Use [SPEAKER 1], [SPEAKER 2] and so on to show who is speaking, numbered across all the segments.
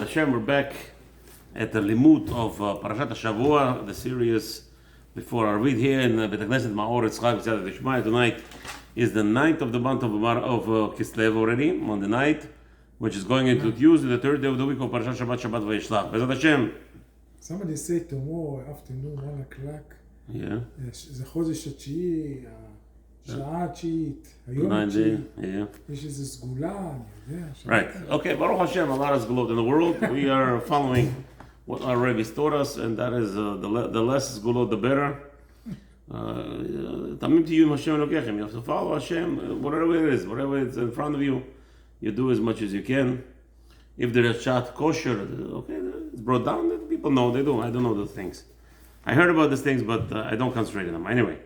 [SPEAKER 1] Hashem, we're back at the limut of Parashat Shavua, the series before our read here in Bet Knesset Ma'or Yitzchak B'Tzad Dishmai. Tonight is the 9th of the month of Kislev already, on the night, which is going into Tuesday, the third day of the week of Parashat Shabbat Vayishlach. B'Ezrat Hashem.
[SPEAKER 2] Somebody say tomorrow afternoon, 1 o'clock.
[SPEAKER 1] Yeah.
[SPEAKER 2] זה חודש התשיעי, השעה התשיעית, היום התשיעי. יש איזו סגולה, אני יודע.
[SPEAKER 1] Right. Okay, Baruch Hashem, a lot is glowed in the world. We are following what our rabbis taught us, and that is the less gulot, the better. Tamim tiyum Hashem Elokechem. You have to follow Hashem, whatever it is, whatever it's in front of you, you do as much as you can. If there is shat kosher, okay, it's brought down. People know, they do. I don't know those things. I heard about these things, but I don't concentrate on them. Anyway,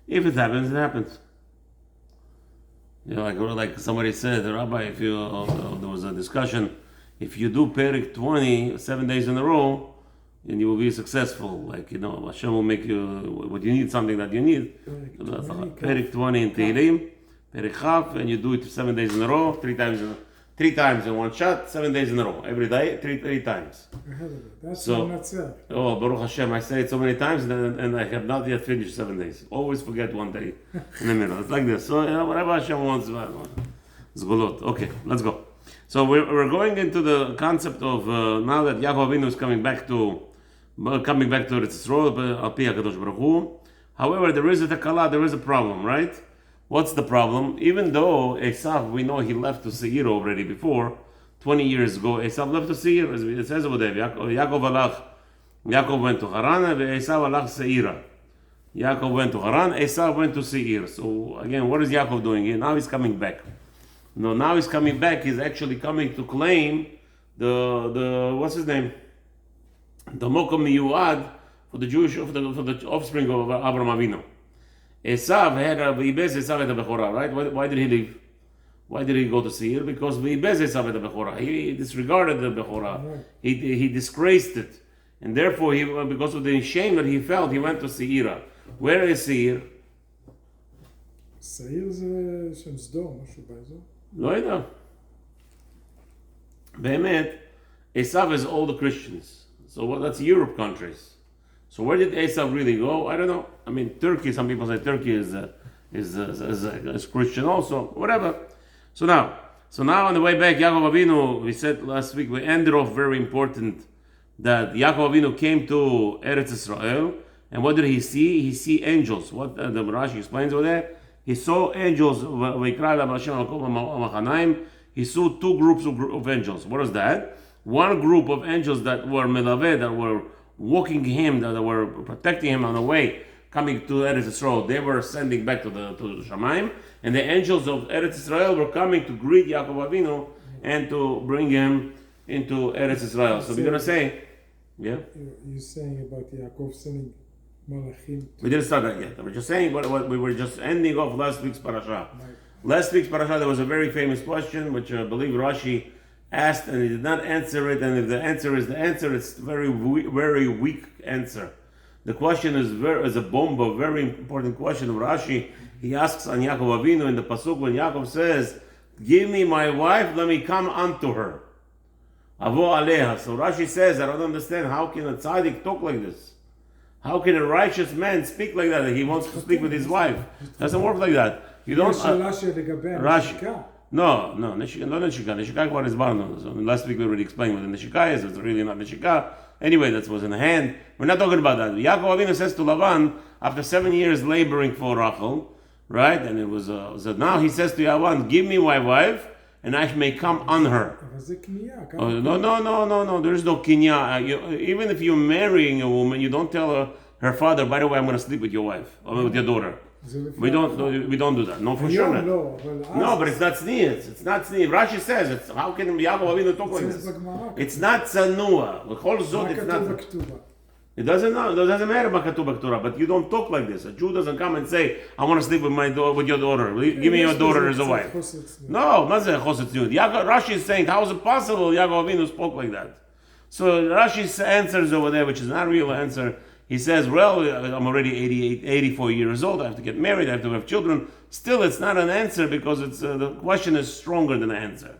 [SPEAKER 1] if it happens, it happens. You know, like somebody said, the rabbi, if you there was a discussion, if you do Perik 20 7 days in a row, then you will be successful. Like, you know, Hashem will make you what you need, something that you need. Perik 20 in Tehillim, Perik Chaf, and you do it 7 days in a row, three times in one shot, 7 days in a row, every day, three times.
[SPEAKER 2] That's
[SPEAKER 1] So,
[SPEAKER 2] not that.
[SPEAKER 1] oh, Baruch Hashem, I say it so many times, and I have not yet finished 7 days. Always forget one day in the middle. It's like this. So, you know, whatever Hashem wants, Zgulot. Okay, let's go. So we're going into the concept of now that Yaakov Avinu is coming back to Eretz Yisrael, Al Pi HaKadosh Baruch Hu. However, there is a takala, there is a problem, right? What's the problem? Even though Esav, we know he left to Seir already before, 20 years ago, Esav left to Seir, as it says over there, Yaakov went to Haran, and Esav alach Seira. Yaakov went to Haran, Esav went to Seir. So again, what is Yaakov doing here? Now he's coming back. No, now he's coming back, he's actually coming to claim the what's his name? The Mokom Miyuad for the Jewish, for the offspring of Abraham Avinu. Esav had Esav had a Bechorah, right? Why did he leave? Why did he go to Seir? Because Esav had a Bechorah. He disregarded the Bechorah. He disgraced it. And therefore, because of the shame that he felt, he went to Seir. Where is Seir?
[SPEAKER 2] שעיר זה שם סדום, משהו באזור?
[SPEAKER 1] לא יודע. באמת, Esav is all the Christians. So that's Europe countries. So where did Esav really go? I don't know. I mean, Turkey, some people say Turkey is Christian also, whatever. So now on the way back, Yaakov Avinu, we said last week, we ended off very important, that Yaakov Avinu came to Eretz Yisrael, and what did he see? He see angels. What the Rashi explains over there, he saw angels, he saw two groups of angels. What is that? One group of angels that were melaveh, that were walking him, that were protecting him on the way, coming to Eretz Yisrael. They were sending back to the Shamayim, and the angels of Eretz Yisrael were coming to greet Yaakov Avinu and to bring him into Eretz Yisrael. So we're going to say, yeah?
[SPEAKER 2] You're saying about Yaakov sending Malachim.
[SPEAKER 1] We didn't start that yet. We're just saying what we were just ending off last week's parasha.
[SPEAKER 2] Right.
[SPEAKER 1] Last week's parasha, there was a very famous question, which I believe Rashi asked, and he did not answer it. And if the answer is the answer, it's very weak answer. The question is a bomb, a very important question of Rashi. He asks on Yaakov Avinu in the pasuk when Yaakov says, "Give me my wife, let me come unto her." Avo aleha. So Rashi says, I don't understand, how can a tzaddik talk like this? How can a righteous man speak like that? He wants to speak with his wife. It doesn't work like that. You don't. Rashi. No, neshika, not neshika. Neshika כבר הסברנו. So last week we already explained what the neshika is. It's really not neshika. Anyway, that was in the hand. We're not talking about that. Yaakov Avinu says to Lavan, after 7 years laboring for Rachel, right? And it was so now he says to Lavan, "Give me my wife, and I may come on her." Oh, no. There is no kinya. Even if you're marrying a woman, you don't tell her father, "By the way, I'm going to sleep with your wife or with your daughter." We don't do that. No, for sure not. No, but it's not sneeze. It's not sneeze. Rashi says, how can Yaakov Avinu talk like this? It's not tzanua. It's not. It doesn't matter what katuv b'Torah, but you don't talk like this. A Jew doesn't come and say, "I want to sleep with your daughter. Give me your daughter as a wife." No, Rashi is saying, how is it possible Yaakov Avinu spoke like that? So Rashi's answers over there, which is not a real answer. He says, well, I'm already 84 years old, I have to get married, I have to have children. Still, it's not an answer because the question is stronger than the answer.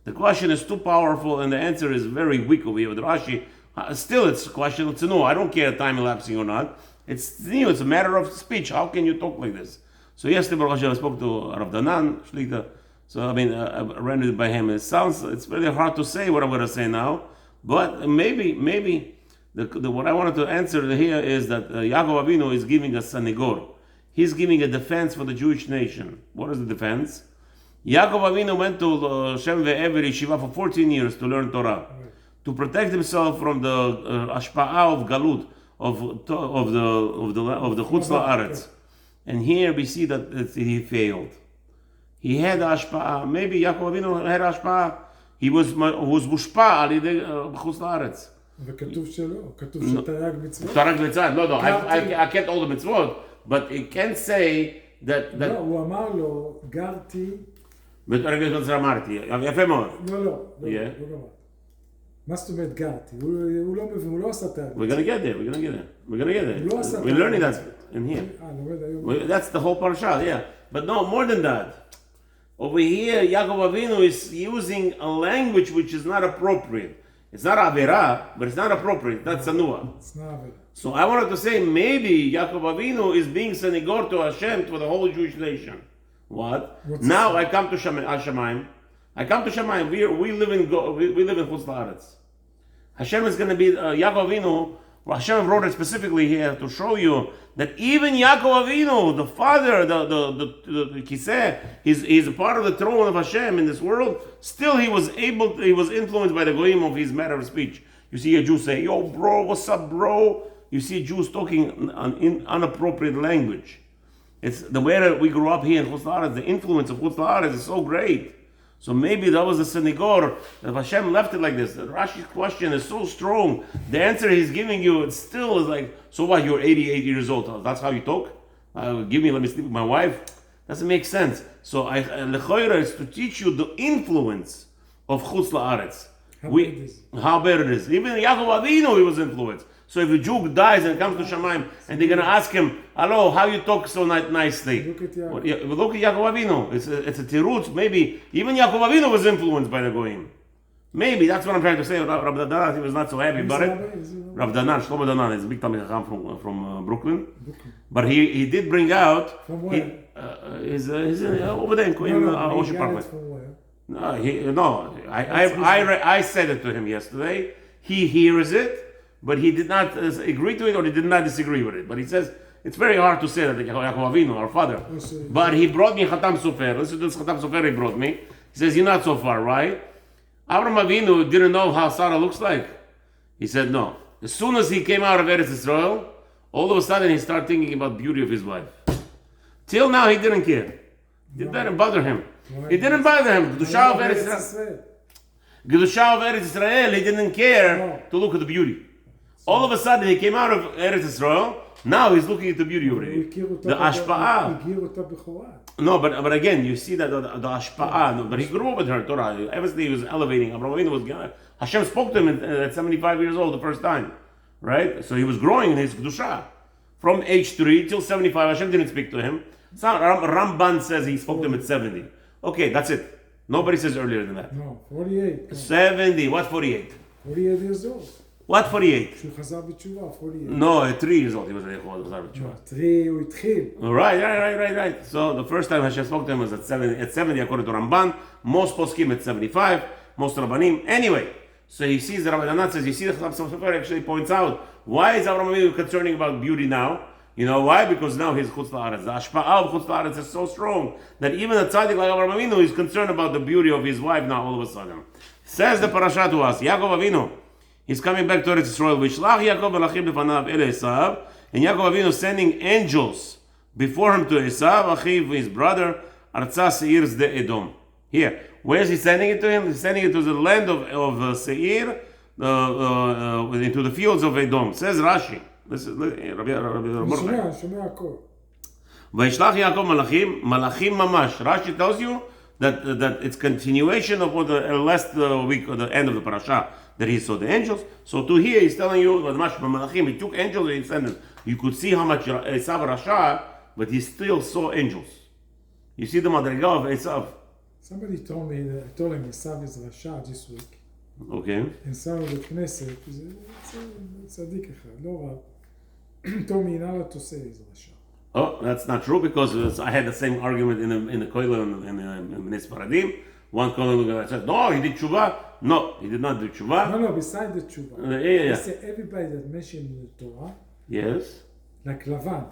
[SPEAKER 1] The question is too powerful, and the answer is very weak over here with Rashi. Still, it's a question. It's no. I don't care time elapsing or not. It's it's a matter of speech. How can you talk like this? So yesterday, Baruch Hashem, I spoke to Rav Danan Shlita. So I ran it by him. It's really hard to say what I'm going to say now, but maybe what I wanted to answer here is that Yaakov Avinu is giving a sanigor. He's giving a defense for the Jewish nation. What is the defense? Yaakov Avinu went to Shem Ve'ever Yeshiva for 14 years to learn Torah, to protect himself from the ashpa'ah of galut of the chutz la'aretz. And here we see that he failed. He had ashpa'ah. Maybe Yaakov Avinu had ashpa'ah. He was mushpa' על ידי chutz la'aretz.
[SPEAKER 2] וכתוב שלא, כתוב שתרג מצוות.
[SPEAKER 1] תרג מצוות, no, I kept all the mitzvot, but it can't say that...
[SPEAKER 2] לא, הוא אמר לו, גרתי...
[SPEAKER 1] בתרג מצוות אמרתי, יפה מאוד.
[SPEAKER 2] לא גמר. מה זאת אומרת גרתי? הוא לא מבין, הוא לא עשה תרג.
[SPEAKER 1] We're gonna get there. We're learning that in here. That's the whole Parshah, yeah. But no, more than that. Over here, Yaakov Avinu is using a language which is not appropriate. It's not Avera, but it's not appropriate. That's Sanua.
[SPEAKER 2] It's not Avera.
[SPEAKER 1] So I wanted to say maybe Yaakov Avinu is being Sanigor to Hashem, to the whole Jewish nation. What? Now I come to Shamayim. I come to Shamayim. We live in Chutz La'aretz. Hashem is going to be Yaakov Avinu. Hashem wrote it specifically here to show you that even Yaakov Avinu, the father, the Kiseh, he's a part of the throne of Hashem in this world. Still, he was influenced by the goyim of his matter of speech. You see a Jew say, "Yo, bro, what's up, bro?" You see Jews talking in inappropriate language. It's the way that we grew up here in Chutz La'aretz. The influence of Chutz La'aretz is so great. So maybe that was a Sanigor, that Hashem left it like this. The Rashi's question is so strong. The answer he's giving you, it still is like, so what, you're 88 years old. That's how you talk? Let me sleep with my wife? Doesn't make sense. So Lechoira is to teach you the influence of Chutz La'aretz. How bad it is. Even Yaakov Avinu, he was influenced. So if a Jew dies and comes to Shamayim, and they're going to ask him, "Hello, how you talk so nicely?" Look at Yaakov Avinu. It's a tirutz. Maybe even Yaakov Avinu was influenced by the goyim. Maybe that's what I'm trying to say. Rav Danan, he was not so happy about it. Rav Danan, Shlomo Danan, is a big Talmid Chacham from Brooklyn. But he did bring out.
[SPEAKER 2] From where?
[SPEAKER 1] He's over there in Ocean Parkway. I said it to him yesterday. He hears it. But he did not agree to it, or he did not disagree with it. But he says, it's very hard to say that Yaakov Avinu, our father. But he brought me Khatam Sofer. Listen to this Khatam Sofer he brought me. He says, you're not so far, right? Avraham Avinu didn't know how Sarah looks like. He said, no. As soon as he came out of Eretz Israel, all of a sudden he started thinking about the beauty of his wife. Till now, he didn't care. It didn't bother him. It didn't bother him. Kedusha of Eretz Israel, he didn't care to look at the beauty. All of a sudden, he came out of Eretz Israel. Now he's looking at the beauty already. The ashpa'ah. No, but again, you see that the ashpa'ah. No, but he grew up with her Torah. Obviously, he was elevating. Abraham Avinu was. Hashem spoke to him at 75 years old the first time, right? So he was growing in his kedusha from age 3 till 75. Hashem didn't speak to him. Ramban says he spoke to him at 70. Okay, that's it. Nobody says earlier than that.
[SPEAKER 2] No, 48.
[SPEAKER 1] 70. What 48?
[SPEAKER 2] 48 years old.
[SPEAKER 1] What 48?
[SPEAKER 2] שהוא חזר בתשובה, 48.
[SPEAKER 1] No, at 3 years old he was חזר בתשובה.
[SPEAKER 2] 3, הוא התחיל.
[SPEAKER 1] Right. So the first time Hashem spoke to him was at 70 according to Ramban. Most poskim at 75. Most Rabbanim. Anyway, so he sees the Rabbi Danat says, you see the Chatam Sofer actually points out, why is Avraham Avinu concerning about beauty now? You know why? Because now his Chutz La'aretz. The Ashpa'ah of Chutz La'aretz is so strong that even a tzaddik like Avraham Avinu is concerned about the beauty of his wife now all of a sudden. Says the Parashah to us, Yaakov Avinu, he's coming back to Eretz Yisrael. Vishlach Yaakov Elachim Lefanav El Esav, and Yaakov Avinu sending angels before him to Esav, Achiv, his brother, Arza Seir Zde Edom. Here, where is he sending it to him? He's sending it to the land of Seir, into the fields of Edom. Says Rashi. Listen, Rabbi
[SPEAKER 2] שומע הכל.
[SPEAKER 1] Vishlach Yaakov Malachim Mamash. Rashi tells you that it's continuation of what the last week, or the end of the parasha, that he saw the angels. So to here, he's telling you that Malachim, he took angels and he sent them. You could see how much Esav Rasha, but he still saw angels. You see the Madriga of Esav.
[SPEAKER 2] Somebody told him Esav is Rasha this week.
[SPEAKER 1] Okay.
[SPEAKER 2] And some of the Knesset, צדיק אחד, לא רב. told me not to say is Rasha.
[SPEAKER 1] Oh, that's not true because I had the same argument in the Koilel in Bnei Sfaradim. One Koilel said, no, he did tshuva. No, he did not do tshuva.
[SPEAKER 2] No, beside the tshuva.
[SPEAKER 1] Yeah.
[SPEAKER 2] They say everybody that mentioned in the Torah,
[SPEAKER 1] Yes.
[SPEAKER 2] like Lavan.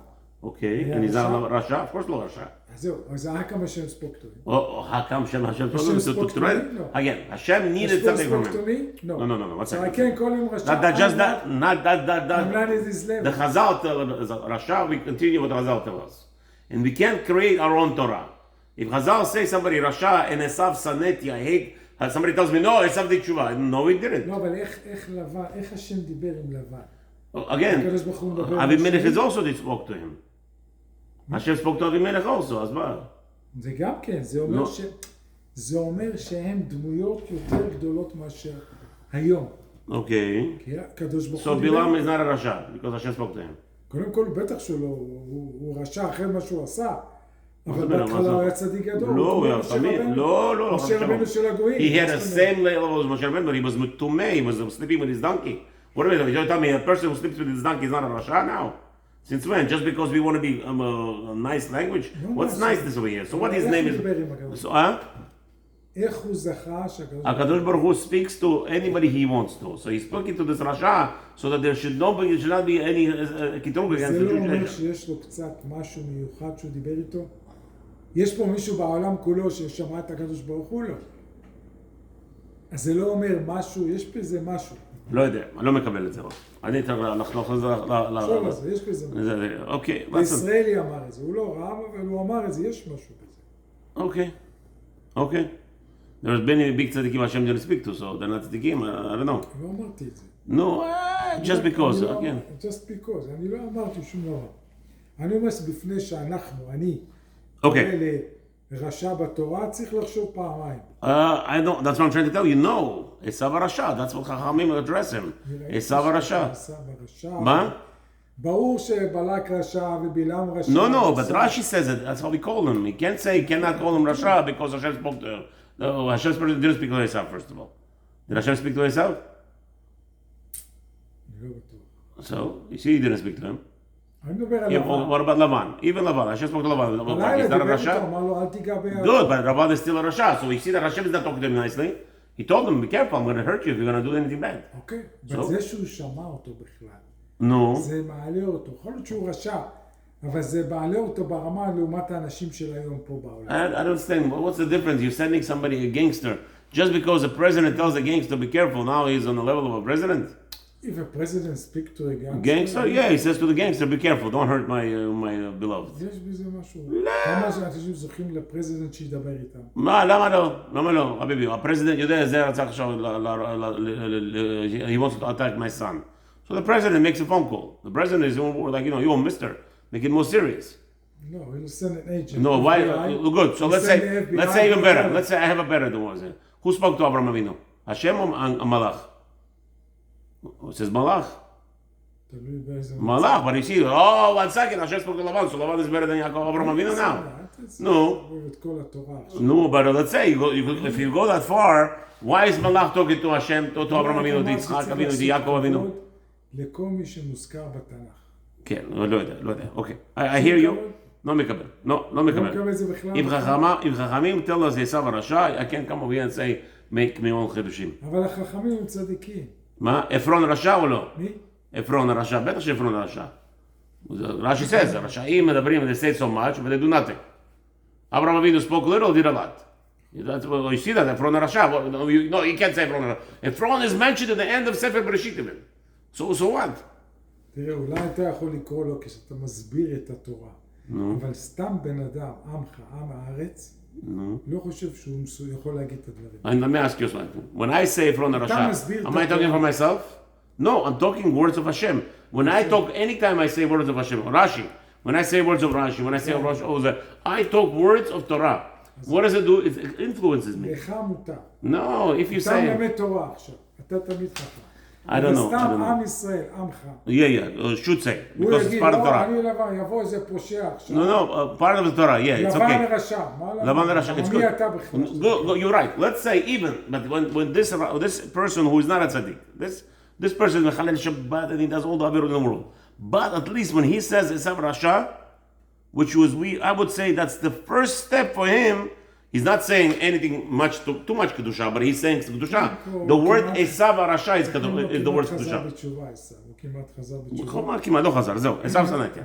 [SPEAKER 1] Okay,
[SPEAKER 2] Yeah,
[SPEAKER 1] and he's not
[SPEAKER 2] Rasha?
[SPEAKER 1] Rasha? Of course, not Rasha.
[SPEAKER 2] אז זהו, אז how come Hashem spoke to him?
[SPEAKER 1] Oh, how come Hashem told him
[SPEAKER 2] Hashem spoke to me? No.
[SPEAKER 1] Again, Hashem needed
[SPEAKER 2] Hashem
[SPEAKER 1] something from
[SPEAKER 2] spoke to
[SPEAKER 1] him.
[SPEAKER 2] me? No.
[SPEAKER 1] No. One
[SPEAKER 2] So I
[SPEAKER 1] second.
[SPEAKER 2] can't call him Rasha.
[SPEAKER 1] Not just that.
[SPEAKER 2] I'm not at his level.
[SPEAKER 1] The Chazal tell us Rasha. We continue what Chazal tell us, and we can't create our own Torah. If Chazal say somebody Rasha and Esav Saneti, I hate. Somebody tells me no, Esav did tshuva. No, he didn't.
[SPEAKER 2] לא, אבל איך השם דיבר עם לבן?
[SPEAKER 1] Again,
[SPEAKER 2] הקדוש ברוך הוא מדבר עם
[SPEAKER 1] Avimelech
[SPEAKER 2] השם?
[SPEAKER 1] is also they spoke to him. Hashem spoke to Avimelech also. אז מה?
[SPEAKER 2] זה גם כן, זה אומר שהם דמויות יותר גדולות מאשר היום.
[SPEAKER 1] Okay.
[SPEAKER 2] כי הקדוש ברוך
[SPEAKER 1] So
[SPEAKER 2] הוא
[SPEAKER 1] Bilam is not a Rasha because Hashem spoke to him.
[SPEAKER 2] קודם כל, בטח שלא, הוא רשע אחרי מה שהוא עשה. אבל
[SPEAKER 1] מה זה?
[SPEAKER 2] בהתחלה הוא היה צדיק גדול.
[SPEAKER 1] לא, הוא היה תמיד, לא.
[SPEAKER 2] משה רבנו של הגויים.
[SPEAKER 1] He had the same level as Moshe Rabbeinu, but he was tumeh, he was sleeping with his donkey. What about it? You tell me a person who sleeps with his donkey is not a Rasha now? Since when? Just because we want to be a nice language? What's niceness over here? So what his name is? So,
[SPEAKER 2] איך הוא זכה שהקדוש
[SPEAKER 1] HaKadosh Baruch Hu speaks to anybody he wants to. So he's speaking to this Rasha so that there should not be any kitrug against
[SPEAKER 2] זה
[SPEAKER 1] the
[SPEAKER 2] לא
[SPEAKER 1] Jewish
[SPEAKER 2] אומר
[SPEAKER 1] nation.
[SPEAKER 2] שיש לו קצת משהו מיוחד שהוא דיבר איתו? יש פה מישהו בעולם כולו ששמע את הקדוש ברוך הוא? לא. אז זה לא אומר משהו, יש בזה משהו.
[SPEAKER 1] לא יודע, אני לא מקבל את זה עוד. אני צריך לחנוך את זה
[SPEAKER 2] שוב על זה, יש בזה משהו.
[SPEAKER 1] אוקיי.
[SPEAKER 2] הישראלי אמר את זה, הוא לא רב, אבל הוא אמר את זה, יש משהו בזה.
[SPEAKER 1] Okay. There's been big tzaddikim Hashem didn't speak to, so they're not tzaddikim, I don't know.
[SPEAKER 2] לא אמרתי את זה.
[SPEAKER 1] No, just because, again.
[SPEAKER 2] Just because, אני לא אמרתי שום דבר. אני אומר שבפני שאנחנו, אני,
[SPEAKER 1] Okay.
[SPEAKER 2] לרשע בתורה, צריך לחשוב פעמיים.
[SPEAKER 1] I don't, that's what I'm trying to tell you, no. Esav Rasha, that's what Chachamim address him. Esav Rasha. מה?
[SPEAKER 2] ברור שבלק רשע ובלעם רשע.
[SPEAKER 1] No, but Rashi says it, that's how we call him. He cannot call him Rasha because Hashem spoke to him. No, Hashem didn't speak to Esav, first of all. Did Hashem speak to Esav?
[SPEAKER 2] אני לא בטוח.
[SPEAKER 1] So, you see, he didn't speak to him.
[SPEAKER 2] אני מדבר על
[SPEAKER 1] Yeah,
[SPEAKER 2] לבן.
[SPEAKER 1] what about Lavan? Even Lavan, Hashem spoke to Lavan.
[SPEAKER 2] הלילה
[SPEAKER 1] He's not a
[SPEAKER 2] דיבר איתו,
[SPEAKER 1] Rasha?
[SPEAKER 2] אמר לו, אל תיגע ביד.
[SPEAKER 1] Good, but Lavan is still a Rasha. So we see that Hashem is not talking to him nicely. He told him, be careful, I'm going to hurt you if you're going to do anything bad.
[SPEAKER 2] אוקיי, בזה שהוא שמע אותו בכלל.
[SPEAKER 1] No.
[SPEAKER 2] זה מעלה אותו. יכול להיות שהוא רשע, אבל זה מעלה אותו ברמה לעומת האנשים של היום פה בעולם.
[SPEAKER 1] I don't understand. What's the difference? You're sending somebody a gangster. Just because the president tells a gangster, be careful, now he's on the level of a president?
[SPEAKER 2] If a president speaks to a gangster...
[SPEAKER 1] Gangster? Yeah, he says to the gangster, be careful, don't hurt my beloved.
[SPEAKER 2] יש בזה משהו.
[SPEAKER 1] לא.
[SPEAKER 2] כמה שאנשים זוכים לפרזידנט שידבר איתם.
[SPEAKER 1] מה, למה לא? למה לא? חביבי, הפרזידנט יודע, זה רצה עכשיו, he wants to attack my son. So the president makes a phone call. The president is like, you're mister. Make it more serious.
[SPEAKER 2] No, he'll send an agent.
[SPEAKER 1] No, why?
[SPEAKER 2] FBI.
[SPEAKER 1] Good. So
[SPEAKER 2] He'll
[SPEAKER 1] let's
[SPEAKER 2] send
[SPEAKER 1] say
[SPEAKER 2] the FBI
[SPEAKER 1] even better.
[SPEAKER 2] to
[SPEAKER 1] Let's say I have a better than what was it. Who spoke to Abraham Avinu? Hashem or Malach? It says Malach.
[SPEAKER 2] תלוי באיזה...
[SPEAKER 1] Malach, but you see, 1 second, Hashem spoke to Lavan, so Lavan is better than Yaakov Abraham Avinu now. No.
[SPEAKER 2] את כל התורה עכשיו.
[SPEAKER 1] No, but let's say, if you go that far, why is Malach talking to Hashem, to Abraham Avinu, to Yitzchak Avinu, to Yaakov Avinu?
[SPEAKER 2] לכל מי שמוזכר בתנ"ך.
[SPEAKER 1] כן, לא יודע, אוקיי. I hear you. לא מקבל. לא מקבל.
[SPEAKER 2] מקבל את זה בכלל.
[SPEAKER 1] אם חכמים tell us Esav הרשע, I can't come over here and say, make me all חידושים.
[SPEAKER 2] אבל החכמים הם צדיקים.
[SPEAKER 1] מה? עפרון רשע או לא?
[SPEAKER 2] מי?
[SPEAKER 1] עפרון הרשע, בטח שעפרון הרשע. רש"י says, הרשעים מדברים, they say so much, but they do nothing. Abraham Avinu spoke little, did a lot. You see that, עפרון הרשע. No, you can't say עפרון הרשע. עפרון is mentioned at the end of ספר בראשית even. So what?
[SPEAKER 2] תראה, אולי אתה יכול לקרוא לו כשאתה מסביר את התורה. אבל סתם בן אדם, עמך, עם הארץ, לא חושב שהוא יכול להגיד את הדברים.
[SPEAKER 1] Let me ask you something. When I say עפרון הרשע, am I talking for myself? No, I'm talking words of Hashem. When I talk, anytime I say words of Hashem, Rashi, when I say words of Rashi, when I say Rashi, I talk words of Torah. What does it do? It influences me.
[SPEAKER 2] לך מותר.
[SPEAKER 1] No, if you
[SPEAKER 2] אתה
[SPEAKER 1] say...
[SPEAKER 2] מלמד תורה עכשיו, אתה תמיד חכם.
[SPEAKER 1] I don't know.
[SPEAKER 2] סתם עם ישראל, עמך.
[SPEAKER 1] Yeah, should say.
[SPEAKER 2] הוא
[SPEAKER 1] Because it's
[SPEAKER 2] יגיד,
[SPEAKER 1] part of
[SPEAKER 2] לא,
[SPEAKER 1] Torah.
[SPEAKER 2] אני לבן, יבוא איזה פושע עכשיו.
[SPEAKER 1] No, part of the Torah, yeah, it's
[SPEAKER 2] לבן
[SPEAKER 1] okay.
[SPEAKER 2] לרשע, מה
[SPEAKER 1] Lavan Rasha, it's
[SPEAKER 2] מי
[SPEAKER 1] good.
[SPEAKER 2] אתה בכלל?
[SPEAKER 1] You're right. Let's say even, but when this person who is not a tzaddik, this person is Mechalel Shabbat and he does all the avirot in the world. But at least when he says Esav Rasha, which was I would say that's the first step for him. He's not saying anything too much kedusha, but he's saying kedusha. The word Esav Rasha is the word kedusha.
[SPEAKER 2] הוא כמעט חזר בתשובה.
[SPEAKER 1] כמעט לא חזר, זהו, Esav Sanati.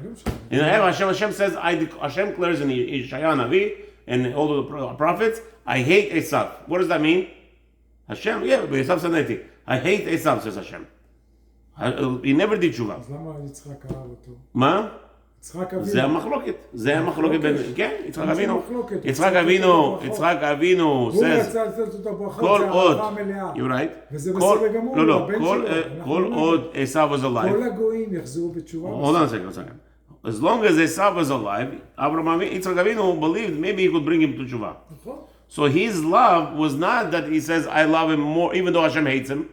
[SPEAKER 1] Hashem says, Hashem declares in Yeshaya Navi and all the prophets, I hate Esav. What does that mean? Hashem, yeah, Esav Sanati. I hate Esav, says Hashem. He never did tshuva.
[SPEAKER 2] אז למה יצחק אהב אותו?
[SPEAKER 1] מה?
[SPEAKER 2] יצחק אבינו.
[SPEAKER 1] זה המחלוקת בין, כן, יצחק אבינו. יצחק אבינו
[SPEAKER 2] הוא רצה לתת אותו ברכות, זה אהבה מלאה.
[SPEAKER 1] You're right.
[SPEAKER 2] וזה בסדר גמור, הבן שלו.
[SPEAKER 1] כל עוד עשיו was alive.
[SPEAKER 2] כל הגויים יחזרו בתשובה.
[SPEAKER 1] Hold on a second. As long as Esav was alive, Yitzchak Avinu believed maybe he could bring him to tshuva. So his love was not that he says, I love him more, even though Hashem hates him.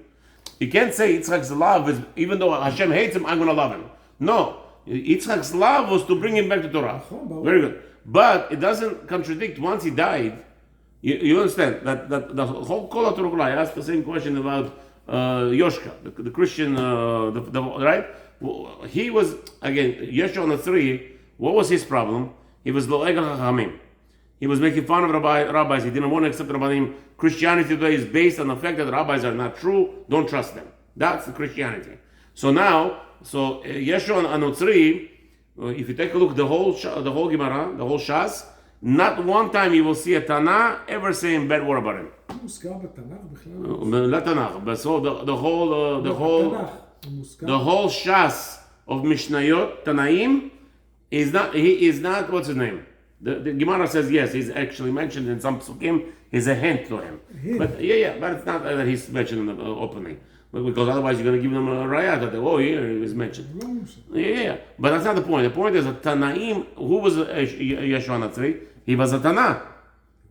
[SPEAKER 1] You can't say Yitzchak's love is, even though Hashem hates him, I'm going to love him. No. Yitzchak's love was to bring him back to Torah. Very good. But it doesn't contradict once he died. You understand that the whole Kol HaTorah, I asked the same question about Yoshka, the Christian, right? He was, again, Yeshua Natsri, what was his problem? He was Lo'eg HaChamim. He was making fun of rabbis. He didn't want to accept Rabbanim. Christianity today is based on the fact that rabbis are not true. Don't trust them. That's the Christianity. So now, Yeshua Anotzri, if you take a look, the whole Gemara, the whole Shas, not one time you will see a Tana ever saying bad word about him. Not Tanakh, but so the whole Shas of Mishnayot, Tanaim, he is not, what's his name? The Gemara says yes, he's actually mentioned in some psukim, he's a hint to him. But but it's not that he's mentioned openly. Because otherwise you're going to give them a raya that, here he was mentioned. But that's not the point. The point is that Tanaim, who was Yeshua Natzri? He was a Tana.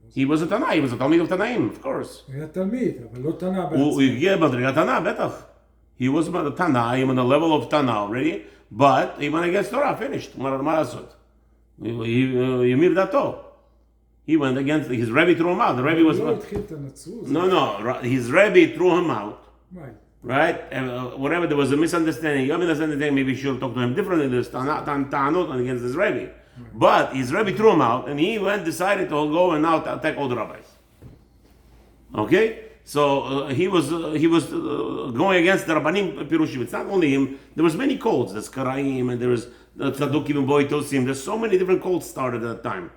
[SPEAKER 1] He was a Talmid of Tanaim, of course.
[SPEAKER 2] הוא היה תלמיד, אבל לא תנא בעצמו.
[SPEAKER 1] הוא הגיע מדרגת תנא, בטח. He was a Tanaim on the level of Tana already, but he went against Torah, finished. מה לעשות? ימיר דתו. He went against, his Rebbe threw him out. The Rebbe was...
[SPEAKER 2] לא התחיל את הנצרות.
[SPEAKER 1] No, his Rebbe threw him out.
[SPEAKER 2] Right.
[SPEAKER 1] Whatever, there was a misunderstanding. You misunderstanding, maybe you should talk to him differently. There's ta'anot against his Rebbe. But his Rebbe threw him out, and he decided to go and now attack all the rabbis. Okay? So he was going against the Rabbanim Pirushim. It's not only him. There was many cults. There's Karaim, and there was Tzadukim and Boitosim. There's so many different cults started at that time.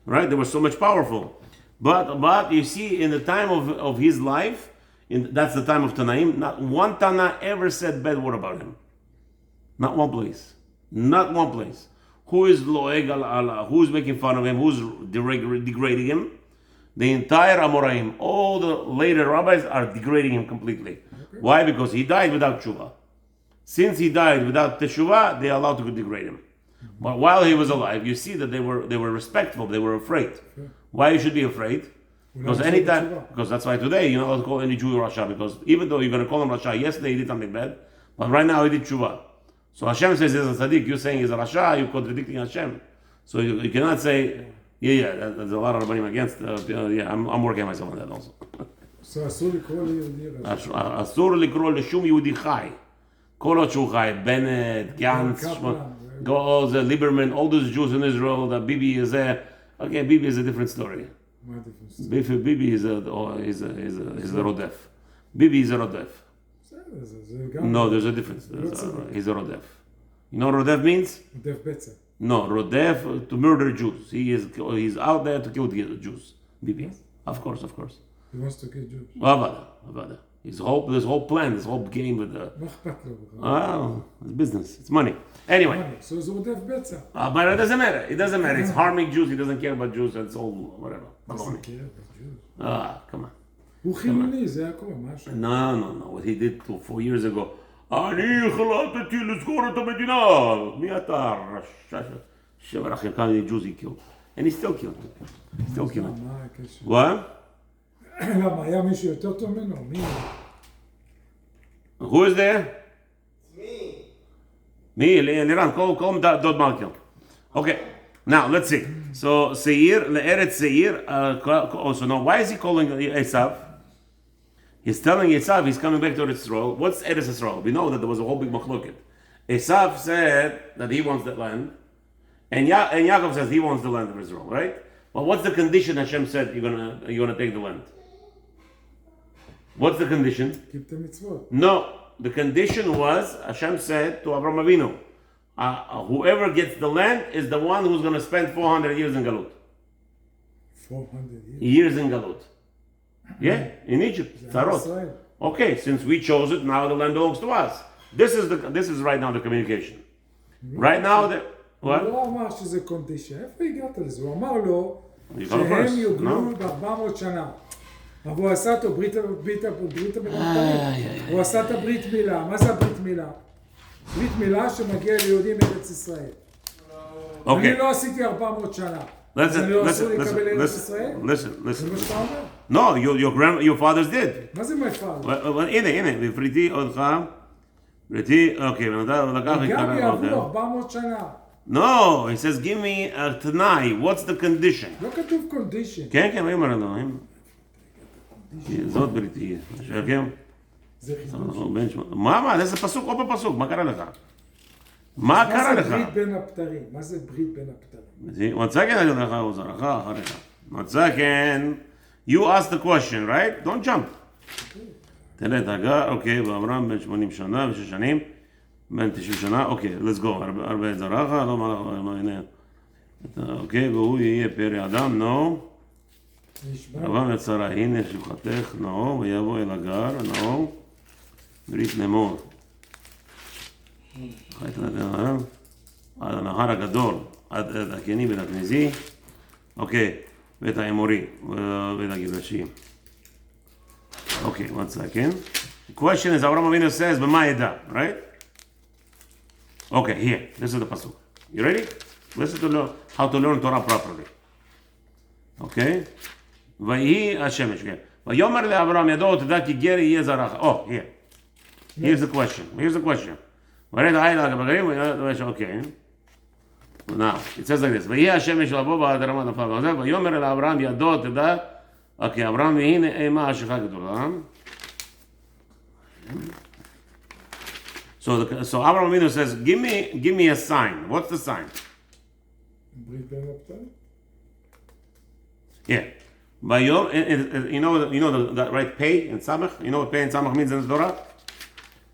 [SPEAKER 1] Right? They were so much powerful. But you see, in the time of his life, that's the time of Tanaim, not one Tana ever said bad word about him. Not one place. Not one place. Who is Lo'eg al-Allah? Who's making fun of him? Who's degrading him? The entire Amoraim, all the later rabbis are degrading him completely. Okay. Why? Because he died without tshuva. Since he died without teshuvah, they are allowed to degrade him. But while he was alive, you see that they were respectful, they were afraid. Okay. Why you should be afraid? Because that's why today you're not allowed to call any Jew Rasha, because even though you're going to call him Rasha, yesterday he did something bad, but right now he did tshuva. So Hashem says he's a tzaddik, you're saying he's a Rasha, you're contradicting Hashem. So you cannot say, there's a lot of rabbanim against, I'm working on myself on that also.
[SPEAKER 2] So אסור לקרוא ליהודי רשע.
[SPEAKER 1] אסור לקרוא לשום יהודי חי. כל עוד שהוא חי, בנט, גנץ, all the Lieberman, all those Jews in Israel, that Bibi is there. Okay, Bibi is a different story. Bibi is a Rodef. Bibi is a Rodef. No, there's a difference. He's a Rodef. You know what Rodef means?
[SPEAKER 2] Rodef Betza.
[SPEAKER 1] No, Rodef, to murder Jews. He's out there to kill Jews. Bibi. Of course.
[SPEAKER 2] He wants to kill Jews.
[SPEAKER 1] Avada. This whole plan, this whole game with the... it's business. It's money. Anyway.
[SPEAKER 2] Money. So it's Rodef Betza.
[SPEAKER 1] But it doesn't matter. It's harming Jews. He doesn't care about Jews. It's all whatever.
[SPEAKER 2] Doesn't care about Jews.
[SPEAKER 1] Come on.
[SPEAKER 2] הוא חילוני, זה הכל, משהו.
[SPEAKER 1] No. What he did 4 years ago. אני החלטתי לסגור את המדינה. מי אתה? שבר אחר כמה Jews he killed. And he still killed. What?
[SPEAKER 2] למה, היה מישהו יותר טוב ממנו? מי?
[SPEAKER 1] Who is there? Me, Liran, call him Dod Malkiel. Okay, now let's see. So Seir, Le'eret Seir, also now, why is he calling Esav? He's telling Esav he's coming back to Eretz Yisrael. What's Eretz Yisrael? We know that there was a whole big machloket. Esav said that he wants that land, and Yaakov says he wants the land of Israel, right? Well, what's the condition Hashem said you're gonna take the land? What's the condition?
[SPEAKER 2] Keep the mitzvot.
[SPEAKER 1] No, the condition was Hashem said to Avraham Avinu, whoever gets the land is the one who's going to spend 400 years in Galut.
[SPEAKER 2] 400 years.
[SPEAKER 1] Years in Galut. Yeah, in Egypt. Tzarot.
[SPEAKER 2] Israel.
[SPEAKER 1] Okay, since we chose it, now the land belongs to us. This is right now the communication. Right now,
[SPEAKER 2] הוא
[SPEAKER 1] what?
[SPEAKER 2] לא אמר שזה קונדישן. איפה הגעת לזה? הוא אמר לו
[SPEAKER 1] You go
[SPEAKER 2] שהם
[SPEAKER 1] first.
[SPEAKER 2] יוגלו
[SPEAKER 1] No?
[SPEAKER 2] ב-400 שנה. אבל הוא עשה אותו ברית המילה. הוא עשה את הברית מילה. מה זה הברית מילה? ברית מילה שמגיע ליהודים מארץ ישראל. אני
[SPEAKER 1] Okay.
[SPEAKER 2] לא עשיתי 400 שנה. אז אני לא אסור לקבל ארץ ישראל? זה מה שאתה אומר?
[SPEAKER 1] No, your fathers did.
[SPEAKER 2] מה זה מפעל?
[SPEAKER 1] הנה, בפריטי אותך, פריטי, אוקיי, ולקח
[SPEAKER 2] גם יעברו 400 שנה.
[SPEAKER 1] No, he says, give me a תנאי, what's the condition?
[SPEAKER 2] לא כתוב קונדישן.
[SPEAKER 1] כן, הוא אומר לו, זאת בריתי, כן?
[SPEAKER 2] זה חידוש.
[SPEAKER 1] מה, איזה פסוק, עוד בפסוק, מה קרה לך? מה קרה
[SPEAKER 2] מה
[SPEAKER 1] לך?
[SPEAKER 2] זה ברית בין הפטרים? מה זה ברית בין הפטרים?
[SPEAKER 1] One second, אני אומר לך, הוא זרח, אחריך. One second, you asked the question, right? Don't jump. תראה את הגר, אוקיי, ואברהם בן 80 שנה ו6 שנים, בן 90 שנה, אוקיי, let's go, הרבה זרח, לא מה, הנה. אוקיי, והוא יהיה פרא אדם, no. אברהם יצרה, הנה שלוחתך, no, ויבוא אל הגר, no. ברית נמור. עד הנהר הגדול, עד הקני ואת הכנזי, אוקיי, ואת האמורי, ואת הגבשי. Okay, 1 second. The question is, Avraham Avinu says, "B'ma yeda," right? Okay, here. This is the pasuk. You ready? Listen to how to learn Torah properly. Okay. Vayhi Hashem. Vayomer leAvraham yado tedá ki ger yeh zarach. Oh, here. Here's the question. Okay. Now it says like this: Vayhi Hashem shlabo ba'adaramat nafal. Vayomer leAvraham yado tedá. Okay, Avraham, והנה אימה השכה גדולה. So Avraham Avinu says, give me a sign. What's the sign?
[SPEAKER 2] ברית בין הפטרים?
[SPEAKER 1] Yeah. You know that right? Pei and Samach? You know what Pei and Samach means in the Torah?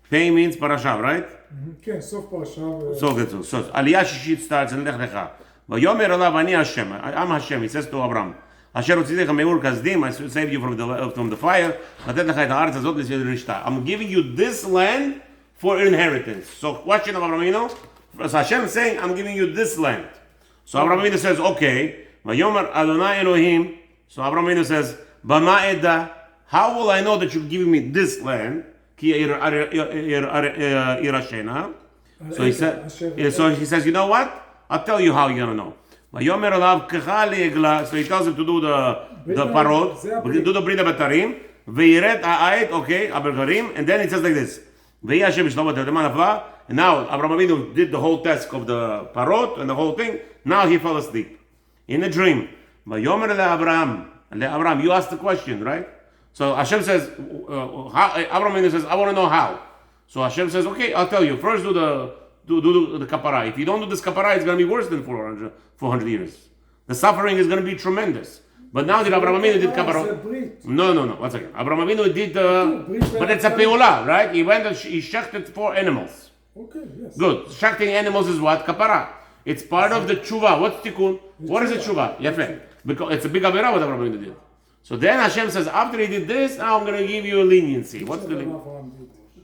[SPEAKER 1] Pei means Parashah, right?
[SPEAKER 2] כן, סוף פרשה.
[SPEAKER 1] So Aliyah Shishit starts in Lech Lecha. ויאמר אליו אני השם. I'm Hashem. He says to Avraham. אשר הוצאתיך מאור כסדים, I saved you from the fire, לתת לך את הארץ הזאת לשתה. I'm giving you this land for inheritance. So question of Avraham Avinu, so Hashem is saying, I'm giving you this land. So Avraham Avinu says, okay, ויאמר אדוני אלוהים, so Avraham Avinu says, במה אדע, how will I know that you're giving me this land? כי ירשנה. So he says, you know what? I'll tell you how you're going to know. ויאמר אליו ככה לעגלה, so he tells him to do the parot, do the ברית הבתרים, וירד העית, okay, הבגרים, and then it says like this, ויהי השם בשלום בתרדמה נפלה, and now Avraham Avinu did the whole task of the parot and the whole thing, now he fell asleep, in a dream. ויאמר לאברהם, you asked the question, right? So Hashem says, Avraham Avinu says, I want to know how. So Hashem says, okay, I'll tell you, first do the kapara. If you don't do this kapara, it's going to be worse than 400 years. The suffering is going to be tremendous. But now that Avraham Avinu did kapara, no, 1 second. Avraham Avinu did but it's a peula, right? He went and he shechted 4 animals.
[SPEAKER 2] Okay, yes.
[SPEAKER 1] Good. Shechting animals is what? Kapara. It's part of the tshuva. What's tikkun? What is a tshuva? Yafe. Because it's a big avera what Avraham Avinu did. So then Hashem says, after he did this, now I'm going to give you a leniency. What's the leniency?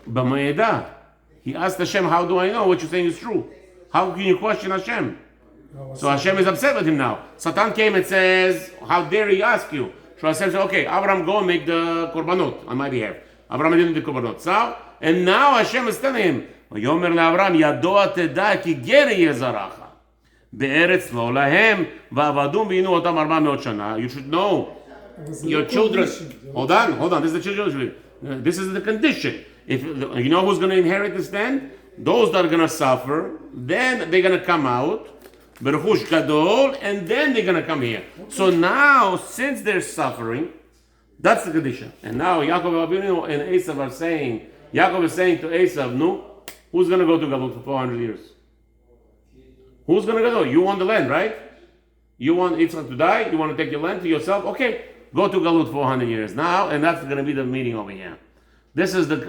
[SPEAKER 1] B'mayeda. He asked Hashem, how do I know what you're saying is true? How can you question Hashem? So Hashem is upset with him now. Satan came and says, how dare he ask you? So Hashem said, okay, Abraham, go and make the korbanot on my behalf. Abraham didn't do the korbanot. So, and now Hashem is telling him, ויאמר לאברהם, ידוע תדע כי גר יהיה זרעך. בארץ לא להם, ועבדום ועינו אותם 400 שנה. You should know your children. Hold on, this is the children. This is the condition. If you know who's going to inherit this land? Those that are going to suffer, then they're going to come out, Beruchush Gadol, and then they're going to come here. So now, since they're suffering, that's the condition. And now Yaakov Avinu and Esav are saying, Yaakov is saying to Esav, no, who's going to go to Galut for 400 years? Who's going to go? You want the land, right? You want Yitzchak to die? You want to take your land to yourself? Okay, go to Galut 400 years now, and that's going to be the meeting over here. This is the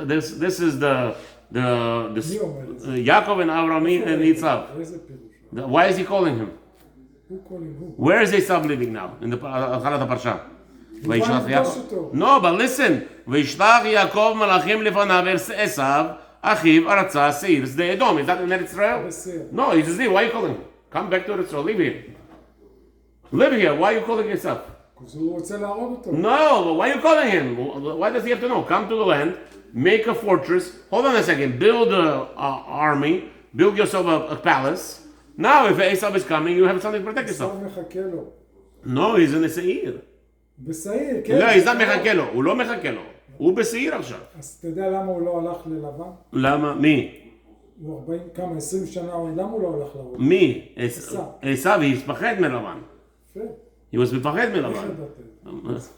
[SPEAKER 1] Yaakov and Avraham and Yitzchak. Why is he calling him?
[SPEAKER 2] who calling who?
[SPEAKER 1] Where is Esav living now? In the Parshah. No, but listen. וישלח יעקב מלאכים לפניו אל עשיו, אחיו ארצה שעיר שדה אדום. Is that in Israel? No, it's Israel. Why are you calling him? Come back to Israel. Live here. Live here. Why are you calling Esav?
[SPEAKER 2] because הוא רוצה להרוג אותו.
[SPEAKER 1] No, but why are you calling him? Why does he have to know? Come to the land, make a fortress. Hold on a second. Build an army. Build yourself a palace. Now, if Esav is coming, you have something to protect yourself.
[SPEAKER 2] עשיו מחכה לו.
[SPEAKER 1] No, he's in the Seir.
[SPEAKER 2] בשעיר, כן.
[SPEAKER 1] לא, he's not מחכה לו. הוא לא מחכה לו. הוא בשעיר עכשיו.
[SPEAKER 2] אז אתה יודע למה הוא לא הלך ללבן?
[SPEAKER 1] למה? מי?
[SPEAKER 2] הוא 40, כמה, 20 שנה, למה הוא לא הלך להרוג?
[SPEAKER 1] מי? עשיו, he מפחד מלבן.
[SPEAKER 2] יפה.
[SPEAKER 1] He was מפחד
[SPEAKER 2] איך
[SPEAKER 1] מלבן.
[SPEAKER 2] ידעתם?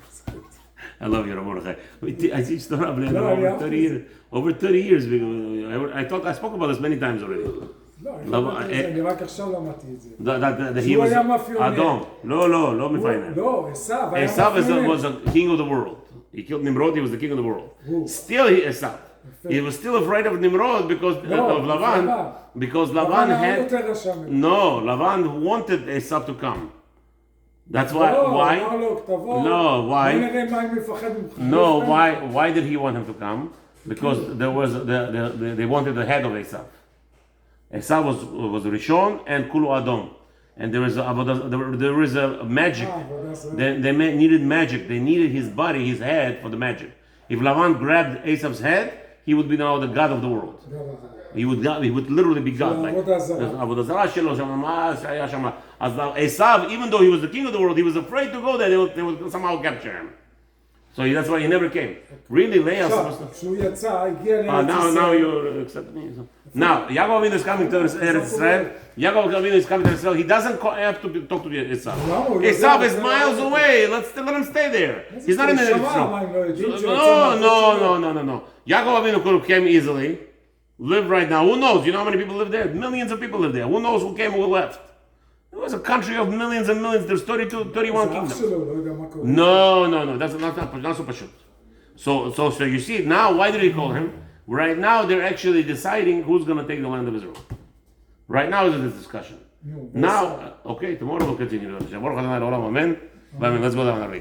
[SPEAKER 1] I love you, Mordechai. I teach Torah over 30 years. Over 30 years. I spoke about this many times already.
[SPEAKER 2] לא, אני רק עכשיו למדתי את זה.
[SPEAKER 1] That he
[SPEAKER 2] שהוא
[SPEAKER 1] was
[SPEAKER 2] היה מאפיונר.
[SPEAKER 1] אדום. לא מפיינר.
[SPEAKER 2] לא, עשיו היה
[SPEAKER 1] Esav
[SPEAKER 2] מאפיונר.
[SPEAKER 1] was the king of the world. He killed Nimrod, he was the king of the world.
[SPEAKER 2] Who?
[SPEAKER 1] Still Esav. He was still afraid of Nimrod because of Lavan. Because Lavan
[SPEAKER 2] היה
[SPEAKER 1] had...
[SPEAKER 2] יותר רשע ממנו.
[SPEAKER 1] No, Lavan wanted Esav to come. That's why.
[SPEAKER 2] לא,
[SPEAKER 1] Why?
[SPEAKER 2] אמר לו, תבוא,
[SPEAKER 1] No, why?
[SPEAKER 2] בוא נראה מה אם מפחד ממך.
[SPEAKER 1] No, why did he want him to come? Because there was they wanted the head of Esav. Esav was Rishon and Kulu Adom, and there is a magic. They needed magic. They needed his body, his head for the magic. If Lavan grabbed Esav's head, he would be now the god of the world. He would literally be God. Like Avodah Zarah shelo shama shaya shama. As now Esav, even though he was the king of the world, he was afraid to go there. They would somehow capture him. So that's why he never came. Really, Leah was supposed to.
[SPEAKER 2] כשהוא יצא, הגיע לארץ ישראל.
[SPEAKER 1] Now you accept me. Now, Yaakov Avinu is coming to Eretz Israel. Yaakov Avinu is coming to Israel. He doesn't have to talk to Esav. Esav is miles away. Let him stay there. He's not in the Eretz. No. Yaakov Avinu came easily. Live right now. Who knows? You know how many people live there? Millions of people live there. Who knows who came, who left? It was a country of millions and millions. There's 31 kingdoms. No. That's not so pashut. So you see, now why did he call him? Right now they're actually deciding who's going to take the land of Israel. Right now is this discussion. Now, okay, tomorrow we'll continue. Let's go down the way.